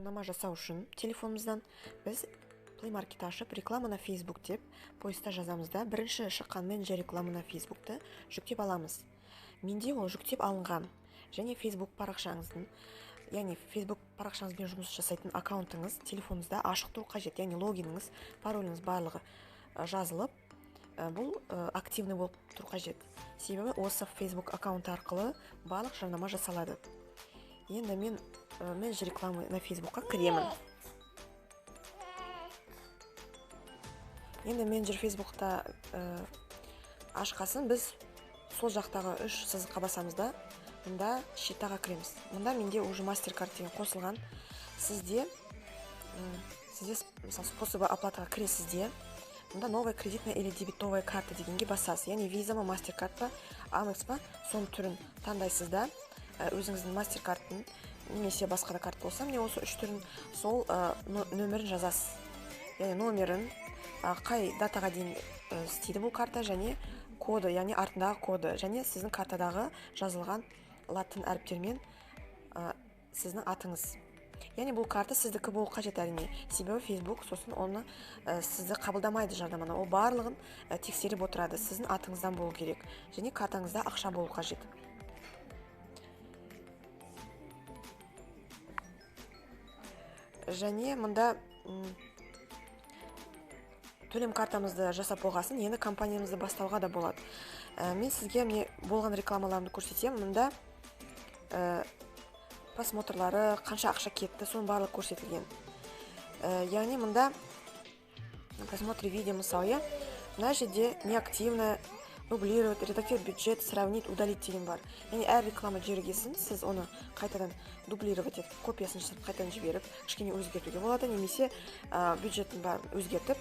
Жарнама жасау үшін телефонымыздан біз Play Market ашып реклама на Facebook деп поиска жазамыз да, бірінші шыққан менеджер реклама на Facebook'ты жүктеп аламыз. Менде ол жүктеп алынған, және Facebook парақшаңыздың, яғни Facebook парақшаңызбен жұмыс жасайтын аккаунтыңыз телефоныңызда ашық тұру қажет, яғни логиніңіз, пароліңіз барлығы жазылып, бұл активный болып тұру қажет. Себебі осы Facebook аккаунт арқылы барлық жарнама жасалады. Енді мен менеджер рекламы на Facebook'қа кіремін. Енді менеджер Facebook'та ашқасын біз сол жақтағы 3 сызыққа басамыз да, мұнда счетаға кіреміз. Мұнда менде уже MasterCard деген қосылған. Сізде мысалы способы оплатаға кіресіз де, мұнда новая кредитная или дебетовая карта дегенге басасыз. Яғни Visa ма, MasterCard па, Amex па, соның түрін таңдайсыз да, өзіңіздің MasterCard'ын немесе басқа да карт болса, міне осы 3 түрін сол нөмірін жазасыз. Яғни номерін, қай датаға дейін істейді бұл карта, және коды, яғни артындағы коды, және сіздің картадағы жазылған латын әріптермен сіздің атыңыз. Яғни бұл карта сіздікі болу қажет әрине. Себебі Facebook сосын оны сізді қабылдамайды жарнаманы. Ол барлығын тексеріп отырады. Сіздің атыңыздан болу керек, және картаңызда ақша болу қажет. Және мұнда төлем картамызды жасап болғасын, енді компаниямызды бастауға да болады. Мен сізге болған рекламаларымды көрсетем. Мұнда просмотрлары, қанша ақша кетті, соның барлығы көрсетілген. Яғни мұнда просмотр видео мысалы, мына жерде неактивно, дублировать, редактировать бюджет, сравнить, удалить деген бар. Яғни әр реклама жібергесін, сіз оны қайтадан дублировать етіп, копиясын жасап қайтадан жіберіп, кішкене өзгертуге болады, немесе бюджетін өзгертіп,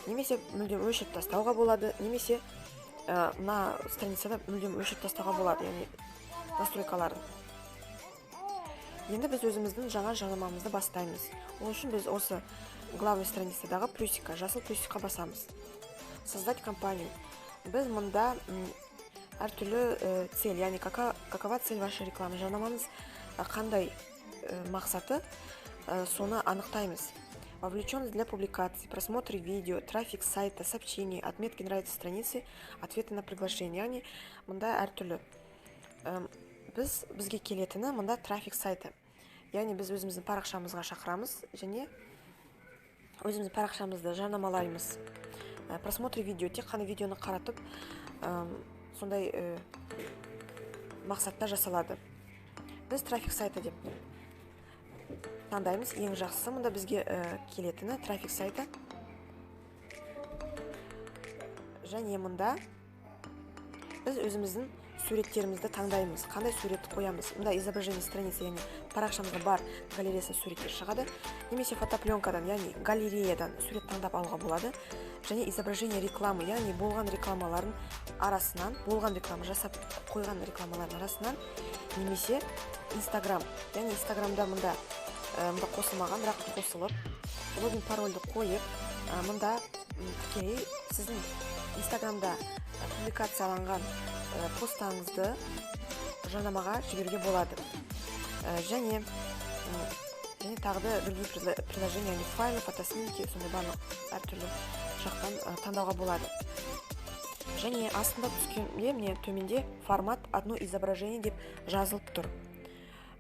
немесе мүлдем өшіріп тастауға болады, немесе мына страницада мүлдем өшіріп тастауға болады, яғни настройкаларын. Енді біз өзіміздің жаңа жарнамамызды бастаймыз. Ол үшін біз осы главный страницадағы плюсика, жасыл плюсикқа басамыз. Создать компанию. Біз мұнда әртүрлі цель, яғни какова цель вашей рекламы, жарнамамыз қандай мақсаты, соны анықтаймыз. Вовлеченность для публикаций, просмотр видео, трафик сайта, сообщений, отметки нравятся страницы, ответы на приглашение. Яғни мұнда әртүрлі. Бізге келетіні мұнда трафик сайты. Яғни біз өзіміздің парақшамызға шақырамыз, және өзіміздің парақшамызды жарнамалаймыз. Просмотр видео, тек қана видеоны қаратып, сондай мақсатта жасалады. Біз трафик сайты деп таңдаймыз. Ең жақсысы мұнда бізге келетіні трафик сайты. Және мұнда біз өзіміздің суреттерімізді таңдаймыз. Қандай суретті қоямыз? Мұнда изображение страницы, яғни парақшамызда бар галереясын суреттер шығады. Немесе фотопленкадан, яғни галереядан сурет таңдап алуға болады. Және изображение рекламы, яғни болған рекламалардың арасынан, болған реклама жасап қойған рекламалардың арасынан, немесе Instagram, яғни Instagramда мұнда қосылмаған, бірақ қосылып, логин парольді қойып, мұнда тікелей сіздің Instagramда публикацияланған постаңызды жарнамаға жіберуге болады. Және тағыда бірге приложение, яғни файлы, фотоснимки, сондай барлық әртүрлі жақтан таңдауға болады. Және астында түскенде, міне төменде формат одно изображение деп жазылып тұр.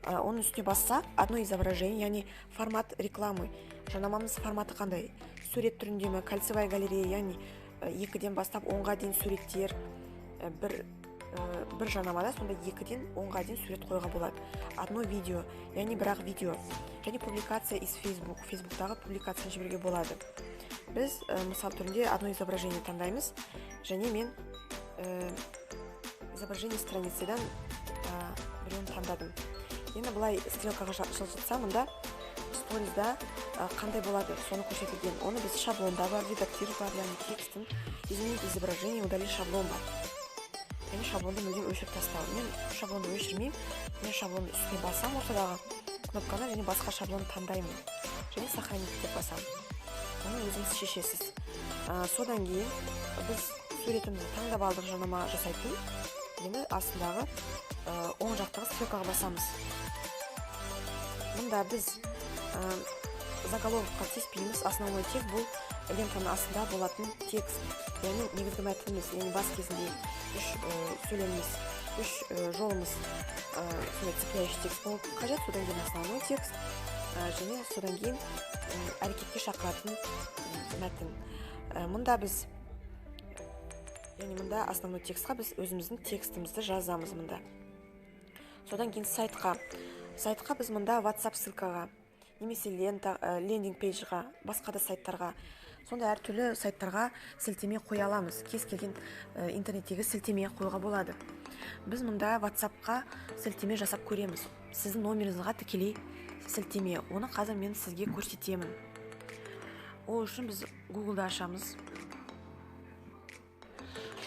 Оның үстіне басса, одно изображение, яғни формат рекламы. Жарнамамыз форматы қандай? Сурет түрінде ме, кольцевая галерея, яғни 2-ден бастап 10-ға дейін суреттер, бір жарнамада сонда 2-ден 10-ға дейін сурет қойға болады. Одно видео, яғни бірақ видео. Және публикация из Facebook, Facebook'тағы публикацияны жіберуге болады. Біз мысал түрінде одно изображение таңдаймыз, және мен изображение страницадан біреуін таңдадым. Енді бұлай стрелкаға жылжытсам, мұнда сторизда қандай болады, соны көрсетілген. Оны біз шаблонда бар, редактировать бар, яғни текстін, изменить изображение, удалить шаблон бар. Яғни шаблонды мүлдем өшіріп тастау. Мен шаблонды өшірмеймін, мен шаблонды үстіне басам, ортадағы кнопканы, және басқа шаблонды таңдаймын. Және сохранить деп басам. Оны өзіңіз шешесіз. Содан кейін біз суретімізді таңдап алдық жарнама жасайтын. Енді астындағы оң жақтағы стрелкаға басамыз. Мұнда біз заголовокқа тиіспейміз. Основной текст бұл лентаның астында болатын текст, яғни негізгі мәтініміз, яғни бас кезінде үш сөйлеміміз, үш жолымыз цепляющий текст болу қажет. Содан кейін основной текст және содан кейін әрекетке шақыратын мәтін. Мұнда основной текстқа біз өзіміздің текстімізді жазамыз мұнда. Содан кейін сайтқа біз мұнда WhatsApp ссылкаға, немесе лендинг пейджға, басқа да сайттарға, сонда әртүрлі сайттарға сілтеме қоя аламыз. Кез келген интернеттегі сілтеме қоюға болады. Біз мұнда WhatsAppқа сілтеме жасап көреміз. Сіздің номеріңізға тікелей сілтеме. Оны қазір мен сізге көрсетемін. Ол үшін біз Google-да ашамыз.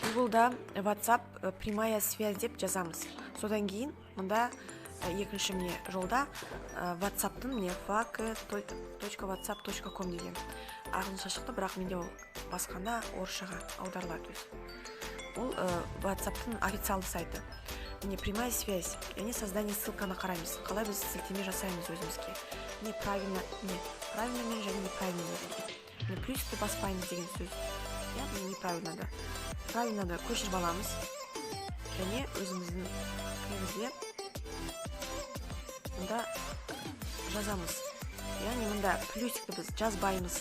Google-да WhatsApp прямая связь деп жазамыз. Содан кейін мұнда екінші жолда WhatsApp-тың fak.whatsapp.com деген ағылшынша шықты, бірақ менде ол басқанда орысшаға аударылады. Ол WhatsApp-тың официалды сайты. Прямая связь, яғни создание ссылканы қараймыз. Қалай біз сілтеме жасаймыз өзімізге. Правильно мен және неправильно. Плюсті баспаймыз деген сөз. Неправильно да. Правильно да көшіріп аламыз. Және өзіміздің көзімізде мұнда жазамыз. Яғни мұнда плюсикті біз жазбаймыз,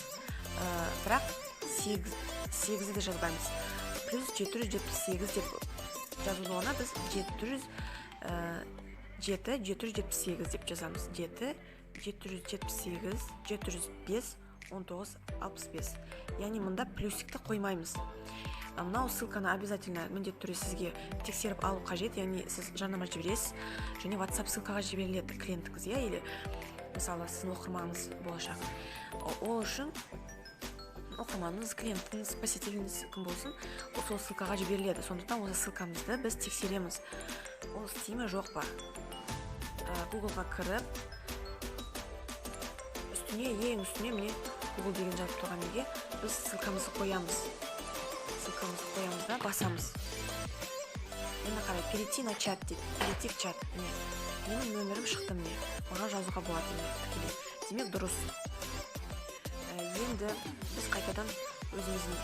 бірақ 8-ді де жазбаймыз. Плюс 778 деп жазылуына біз 778 деп жазамыз. 778 705 1965. Яғни мұнда плюсикті қоймаймыз. Мынау ссылканы обязательно міндетті түрде сізге тексеріп алу қажет, яғни сіз жарнама жібересіз және WhatsApp ссылкаға жіберіледі клиентіңіз, или мысалы сіздің оқырманыңыз болашақ. Ол үшін оқырманыңыз, клиентіңіз, посетителіңіз кім болсын, сол ссылкаға жіберіледі. Сондықтан осы ссылкамызды біз тексереміз. Ол істей ме жоқ па? Google-ға кіріп, ең үстіне міне Google деген жазып тұрған неге біз ссылкамызды қоямыз. Ссылкамызды қоямыз да басамыз. Енді қарай, перейти на чат дейді. Перейти в чат. Менің нөмірім шықты міне. Маған жазуға болады тікелей. Демек дұрыс. Енді біз қайтадан өзіміздің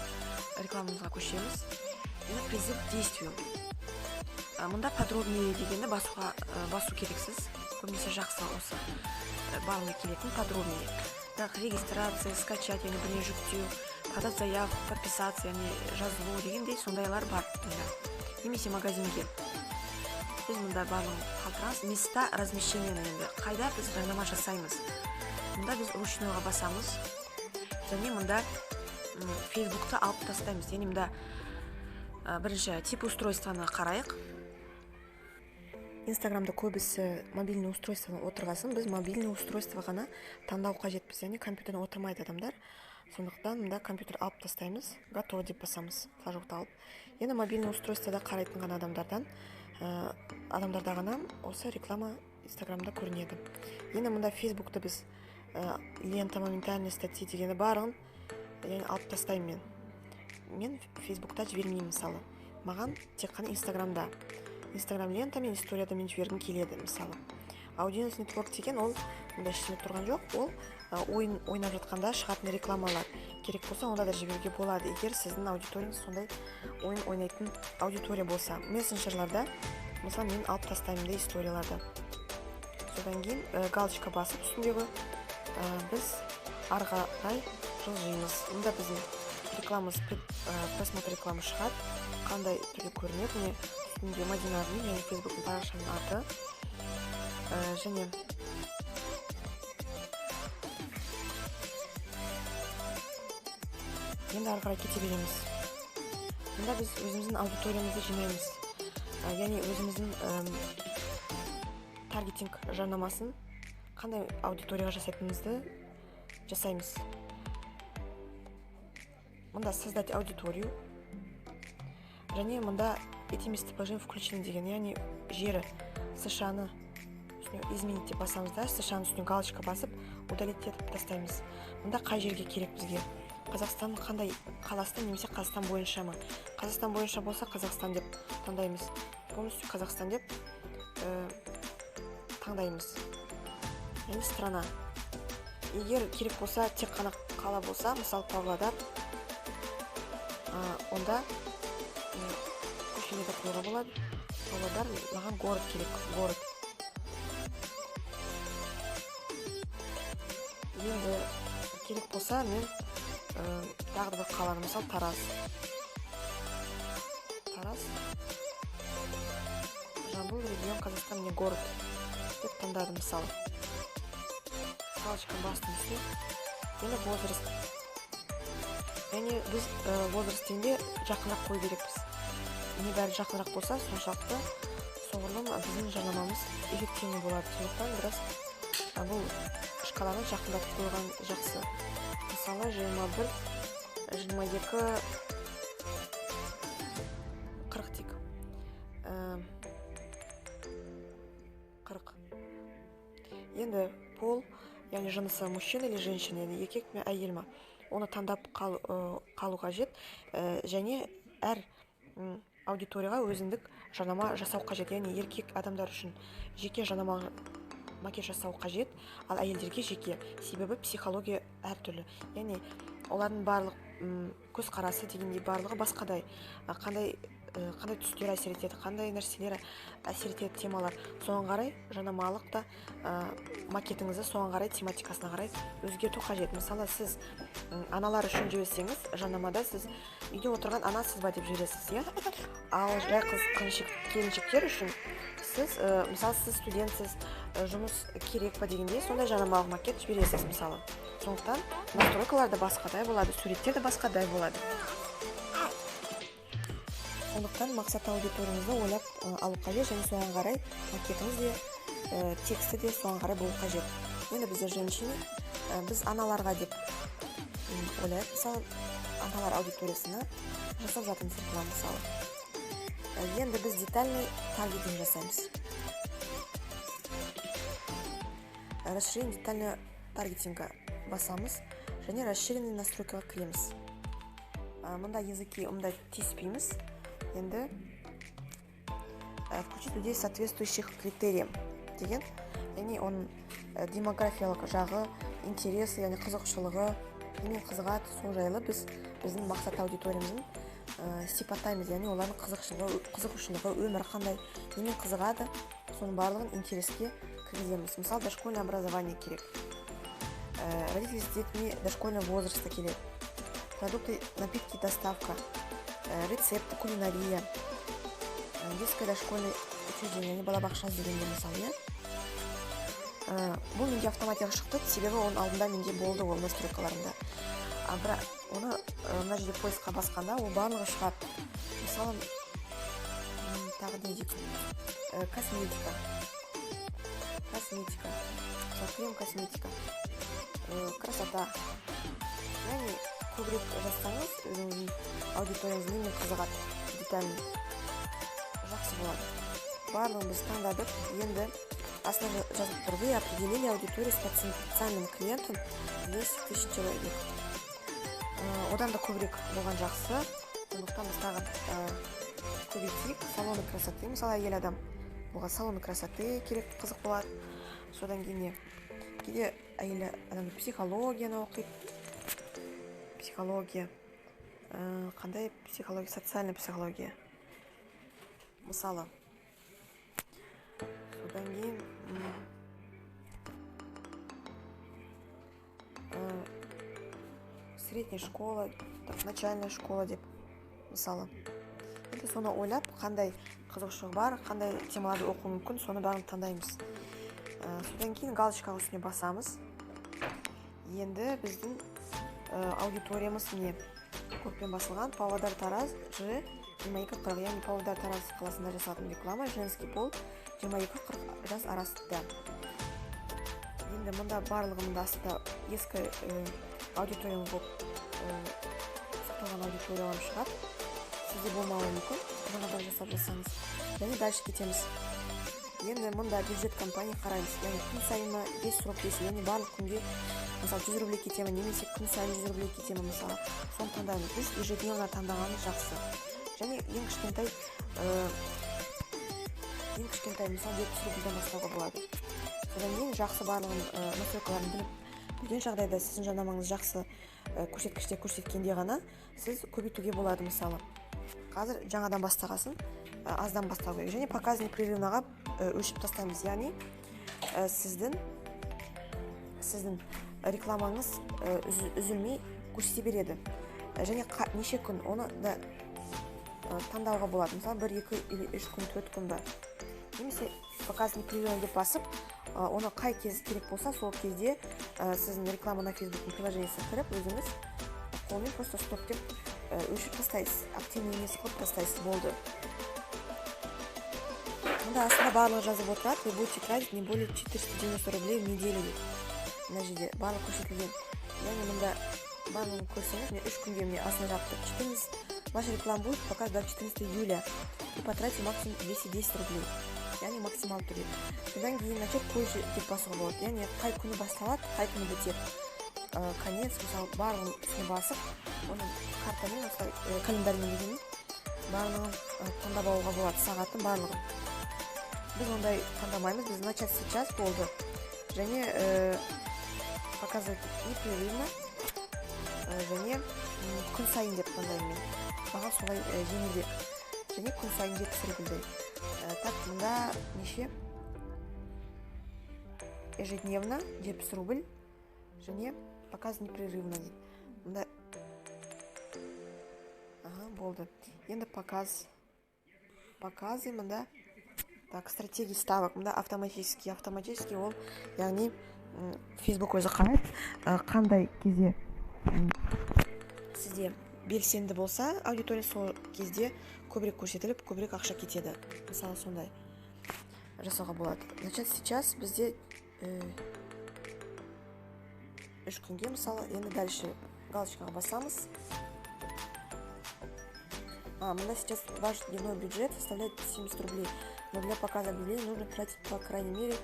рекламамызға көшеміз. Енді призыв к действию. Мұнда подробнее дегенді басу керексіз. Көбінесе жақсы осы барлығы келетін подробнее. Регистрация, скачать, яғни біріне жүктеу, подать заявку, подписаться, яғни жазылу дегендей сондайлар бар. Немесе магазинге. Біз мұнда барлығын қалдырамыз. Места размещения енді. Қайда біз жарнама жасаймыз. Мұнда біз ручнойға басамыз. Және мұнда Facebook'та алып тастаймыз. Яғни мұнда бірінші тип устройствоны қарайық. Инстаграмда көбісі мобильный устройствоны отырғасын, біз мобильный устройство ғана таңдау қажетпіз, яғни компьютерден отырмайды адамдар. Сондықтан мұнда компьютер алып тастаймыз, готово деп басамыз, флажокты алып. Енді мобильный устройствода қарайтын ғана адамдарда ғана осы реклама Инстаграмда көрінеді. Енді мұнда Фейсбукта біз лента, моментальный статьи дегені барын алып тастаймын мен Фейсбукта жібермеймін мысалы. Маған тек қана Инстаграмда. Инстаграм лента мен историяда мен жібергім келеді мысалы. Audience Network деген ол мұнда ештеңе тұрған жоқ, ол ойнап жатқанда шығатын рекламалар. Керек болса онда да жіберуге болады, егер сіздің аудиторияңыз сондай ойын ойнайтын аудитория болса. Мессенджерларда мысалы мен алып тастаймын да историяларда. Содан кейін галочка басып үстіндегі біз арға қарай жылжимыз. Мұнда біздің рекламамыз, просмотр рекламы шығады, қандай түрде көрінеді. Міне үстінде Мадинардың және Фейсбуктың парақшаның аты және енді ары қарай кете береміз. Мұнда біз өзіміздің аудиториямызды жинаймыз. Яғни өзіміздің таргетинг жарнамасын қандай аудиторияға жасайтынымызды жасаймыз. Мұнда создать аудиторию. Және мұнда эти местоположения включены деген, яғни жері США-ны изменить деп басамыз да, США-ның үстіне галочка басып, удалить етіп тастаймыз. Мұнда қай жерге керек бізге? Қазақстан қандай қаласында немесе Қазақстан бойынша ма? Қазақстан бойынша болса Қазақстан деп таңдаймыз. Полностью Қазақстан деп таңдаймыз. Яғни страна. егер керек болса, тек қана қала болса, мысалы Павлодар, онда көшеге де қоюға болады. Павлодар, маған город керек, город. Енді керек болса, мен тағы да бір қаланы, мысалы Тараз. Жамбыл, регион, Қазақстан, не город деп таңдадым мысалы. Галочка бастым үстіне. Енді возраст. Яғни біз возраст дегенде жақынырақ қою керекпіз. Не бәрі жақынырақ болса, соншалықты соғұрлым біздің жарнамамыз эффективный болады. Сондықтан біраз бұл шкаланы жақындатып қойған жақсы. Мысалы 21, 22, 40 дейік. 40. Енді пол, яғни жынысы мужчина или женщина, яғни еркек пе әйел ме, оны таңдап қалу қажет, және әр аудиторияға өзіндік жарнама жасау қажет. Яғни еркек адамдар үшін жеке жарнама макет жасау қажет, ал әйелдерге жеке. Себебі психология әртүрлі. Яғни олардың барлық көзқарасы дегендей барлығы басқадай. Қандай түстер әсер етеді, қандай нәрселер әсер етеді, темалар. Соған қарай жарнамалық та макетіңізді соған қарай, тематикасына қарай өзгерту қажет. Мысалы, сіз аналар үшін жіберсеңіз, жарнамада сіз үйде отырған анасыз ба деп жібересіз, иә? Ал жай келіншектер үшін сіз, мысалы, сіз студентсіз, жұмыс керек па дегенде, сондай жарнамалық макет жібересіз, мысалы. Сондықтан настройкалар да басқадай болады, суреттер де басқадай болады. Сондықтан мақсат аудиторияңызды ойлап алу қажет, және соған қарай макетіңіз де, тексті де соған қарай болу қажет. Енді біздер женщина, біз аналарға деп ойлайық, мысалы, аналар аудиториясына жасап жатырмыз реклама, мысалы. Енді біз детальный таргетинг жасаймыз. Расширение детальный таргетинга басамыз, және расширенный настройкаға кіреміз. Мұнда языки ұмда тиіспейміз. Енді включить людей соответствующих критериям деген, яғни оның демографиялық жағы, интересі, яғни қызықшылығы, немен қызығады, сол жайлы біздің мақсат аудиториямыздың сипаттаймыз, яғни олардың қызығушылығы, өмір қандай, немен қызығады, соның барлығын интереске кіргіземіз. Мысалы, дошкольное образование керек, родители с детьми дошкольного возраста керек, продукты, напитки, доставка, рецепты, кулинария, детское дошкольное учреждение, балабақша дегенде мысалы, иә. Бұл менде автоматика шықты, себебі оның алдында менде болды ол настройкаларында. Бірақ оны мына жерде поискқа басқанда ол барлығы шығады. Мысалы, тағы не дейік, косметика, крем косметика, красота. Яғни көбірек жазсаңыз, өзіңіздің аудиторияңыз немен қызығады, детальный жақсы болады. Барлығын біз таңдадық. Енді астына жазып тұр: вы определили аудиторию с потенциальным клиентом 10 000 человек. Одан да көбірек болған жақсы. Сондықтан біз тағы көбейтейік. Салоны красоты, мысалы, әйел адам болған салоны красоты керек, қызық болады. Содан кейде әйел адам психологияны оқиды. Психология, қандай психология, социальная психология, мысалы. Содан кейін средняя школа, начальная школа деп, мысалы. Енді соны ойлап, қандай қызығушылық бар, қандай темаларды оқу мүмкін, соны бәрін таңдаймыз. Содан кейін галочканың үстіне басамыз. Енді біздің аудиториямыз не? Көппен басылған: Павлодар, Тараз, Ж, 22-40, яғни Павлодар, Тараз қаласында жасалатын реклама, женский пол, 22-40 жас арасында. Енді мұнда барлығында астында ескі аудиториямыз болып сақталған аудиториялар шығады. Сізде болмауы мүмкін, жаңадан жасап жасаңыз. Және дальше кетеміз. Енді мұнда бюджет компания қараймыз, яғни күн сайына 5 срок дейсіз, яғни барлық күнде, мысалы, 100 рублей кетемі, немесе күн сайын 100 рублей кетемі, мысалы, соны таңдаймыз. Біз ежедневно таңдағанымыз жақсы. Және ең кішкентай, мысалы, 700 рублейден бастауға болады. Содан кейін жақсы барлығын настройкаларын біліп Бүтін жағдайда сіздің жарнамаңыз жақсы көрсеткіште көрсеткенде ғана сіз көбейтуге болады. Мысалы қазір жаңадан бастағасын аздан бастау керек, және показ непрерывноға өшіп тастаймыз. Яғни сіздің рекламаңыз үзілмей көрсете береді, және неше күн оны да таңдауға болады. Мысалы 1, 2 или 3 күн, 4 күн бар. Немесе показ непрерывно деп басып, оны қай кез керек болса сол кезде сіздің реклама на фейсбуктың приложениесіне кіріп, өзіңіз қолмен просто стоп деп өшіп тастайсыз, активный емес қылып тастайсыз, болды. Мұнда астында барлығы жазып отырады: вы будете тратить не более 490 рублей в неделю. Мына жерде барлық көрсетілген. Яғни мұнда барлығын көрсеңіз, мен 3 күнге мне астына жапты: 14, ваш реклама будет пока до 14 июля и потратите максимум 210 рублей. Яғни максимал түрде. Содан кейін начать позже деп басуға болады. Яғни қай күні басталады, қай күні бітеді. Конец, мысалы, барлығын үстіне басып, оның картамен, календармен дегенін барлығын таңдап алуға болады, сағаттың барлығын. Біз ондай таңдамаймыз, біз начать сейчас болды. Және показывать непрерывно, және күн сайын деп таңдаймын мен. Маған солай жеңілдек. Және күн сайын жеткізу рублей. Так, мұнда неше? Ежедневно 70 рубль, және показ непрерывно дейді. Мұнда болды. Енді показы мұнда. Так, стратегия ставок. Мұнда автоматически ол, яғни Facebook өзі қарайды, қандай кезде сізде белсенді болса аудитория, сол кезде көбірек көрсетіліп, көбірек ақша кетеді. Мысалы, сондай жасауға болады. Начать сейчас бізде 3 күнге, мысалы, енді дальше галочкаға басамыз. Мұнда сейчас ваш дневной бюджет составляет 70 рублей, но для показа объявлений нужно тратить по крайней мере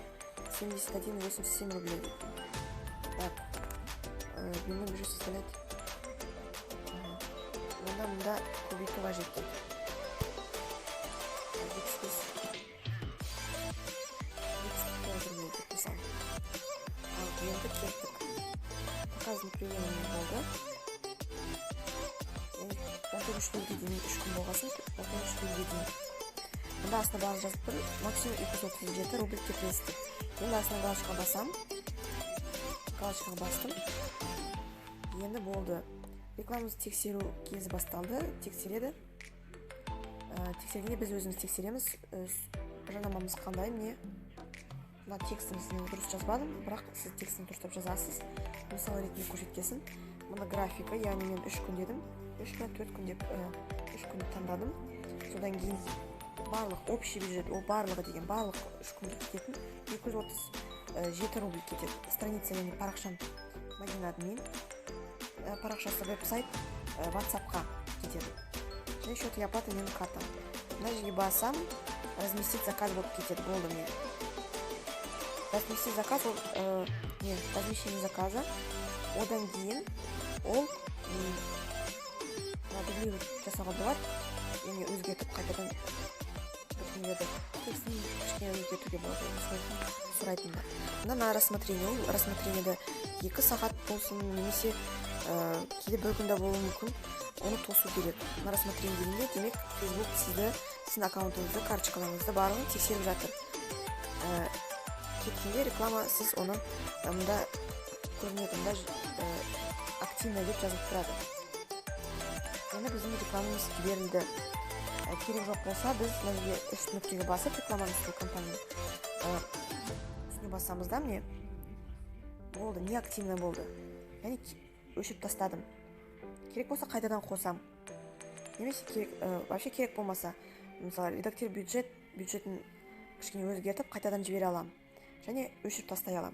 71,87 рублей. Так, дневной бюджет составляет... Мұнда көбейту қажет дейді. Енді кеттік. Показ непрерывный болды. 13-лерге дейін 3 күн болғасын, 13-лерге дейін. Мұнда астына барлық жазып тұр, максимум 237 рубль кетіресіз. Енді астына галочкаға басам. Галочкаға бастым. Енді болды. Рекламамызды тексеру кезі басталды. Тексереді. Тексергенде біз өзіміз тексереміз. Жарнамамыз қандай, не? Мына текстімізді дұрыс жазбадым, бірақ сіз текстін дұрыстап жазасыз. Мысалы ретінде көрсеткесін. Мұнда графика, яғни мен 3 күн дедім. 3 күн, 4 күн деп 3 күн таңдадым. Содан кейін барлық общий бюджет, ол барлығы деген барлық 3 күнге кететін 237 рубль кетеді. Страница, яғни парақшам Мадина админ, парақшасы веб-сайт WhatsApp-қа кетеді. Және счет и оплата менің картам. Мына жерге басам, разместить заказ болып кетеді, болды мен. Разместить заказ, размещение заказа. Одан кейін ол дублировать жасауға болады. Яғни өзгертіп қайтадан текстін кішкене өзгертуге болады. Сұрайтында. Мына рассмотрение, ол рассмотрениеде 2 сағат болсын, немесе кейде бір күнде болуы мүмкін, оны тосу керек. Мына рассмотрение дегенде, демек Facebook сіздің аккаунтыңызды, карточкаларыңызды барлығын тексеріп жатыр. Кеткенде реклама, сіз оны мұнда көрінеді, мұнда активно деп жазып тұрады. Енді біздің рекламамыз жіберілді. Керек жоқ болса, біз мәзге 3 нүктеге басып, рекламаны үстіне компанияның үстіне басамыз да, міне болды, не активно болды. Яғни өшіп тастадым. Керек болса, қайтадан қосам. Немесе вообще керек болмаса, мысалы, редактор бюджетін кішкене өзгертіп, қайтадан жібере алам. Және өшіп тастай алам.